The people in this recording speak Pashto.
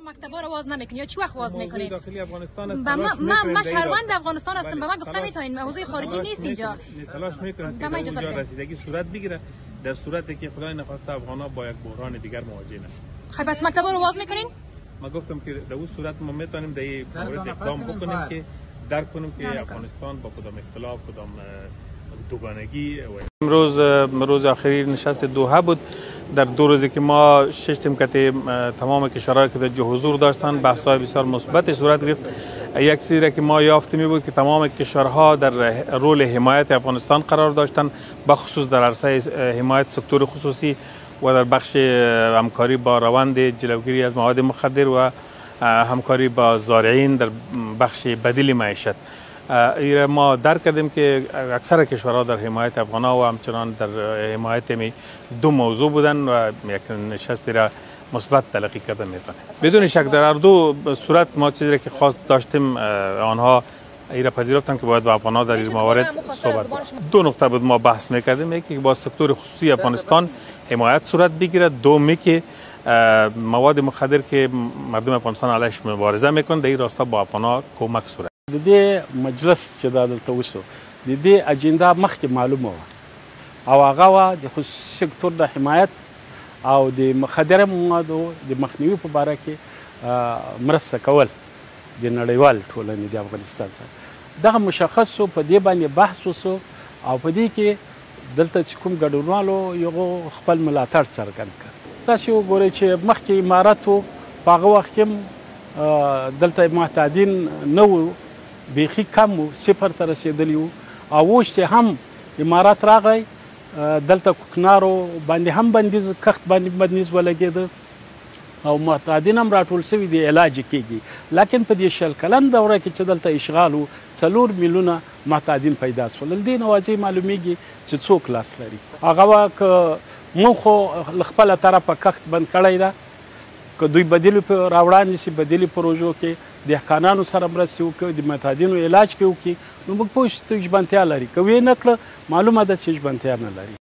مکتبا رو باز نمیکنید یا چی وقت باز میکنید؟ داخلی افغانستان است. من شهروند افغانستان هستم. به من گفتن میتونین موضوع خارجی نیست اینجا. تلاش میکنید که اونجا رسیدگی صورت بگیره در صورتی که خدای نخواسته افغانا با یک بحران دیگر مواجه نشن. خب پس مکتبا رو باز میکنین؟ ما گفتم که در اون صورت ما میتونیم در این مورد اقدام بکنیم که درک کنیم که افغانستان با کدام اختلاف کدام دوگانگی. روز آخری نشست دوحه بود. در 2 روزی که ما ششتیم که تمام کشورهایی که در حضور داشتن بحث‌های بسیار مثبت صورت گرفت. یک چیزی که ما یافتیم بود که تمام کشورها در رول حمایت افغانستان قرار داشتن، بخصوص در عرصه حمایت سکتور خصوصی و در بخش همکاری با روند جلوگیری از مواد مخدر و همکاری با زارعین در بخش بدیل معیشت. ایره ما درک کردیم که اکثر کشورها در حمایت افغان‌ها و همچنان در حمایت می 2 موضوع بودن و یک نشستی را مثبت تلقی کرده میتونه. بدون شک در هر دو صورت ما چیزی که خواست داشتیم آنها ایره پذیرفتن که باید با افغان‌ها در این موارد صحبت کنیم. 2 نکته بود ما بحث میکردیم، یکی که با سکتور خصوصی افغانستان حمایت صورت بگیره، دومی که مواد مخدر که مردم افغانستان علیش مبارزه میکنند در این راستا با افغان‌ها کمک صورت. د دې مجلس چې دا دلته وشو د دې اجنډا مخکې معلومه وه او هغه وه د خصوصي سکتور د حمایت او د مخدره موادو د مخنیوي په باره کې مرسته کول د نړیوال ټولنې د افغانستان سره. دغه مشخص شو، په دې باندې بحث وشو او په دې کې دلته چې کوم ګډونوالو یغو خپل ملاتړ څرګند کړ. تاسې وګورئ چې مخکې امارت و، په هغه وخت کې دلته معتادین نه وو، بیخي کم و، 0 ته رسېدلي وو. او اوس چې هم امارات راغی دلته کوکنارو باندې هم بندیز کښت باندې بندیز ولګېده او معتادین هم راټول شوي دي، علاج کېږي. لکن په دې 20 کلن دوره کې چې دلته اشغال و 4 میلیونه معتادین پیدا شول. له دې نه واضح معلومیږي چې څوک لاس لري. هغه وه که موږ خو له خپله طرفه کښت بند کړی ده، که دوی بدیلو په راوړاندې شي بدیلي پروژو کې دهقانانو سره مرستې وکړي، د معتادینو علاج کې وکړي، نو موږ پوه شو چې ژمنتیا لري. که ویې نه کړه معلومه ده چې ژمنتیا نه لري.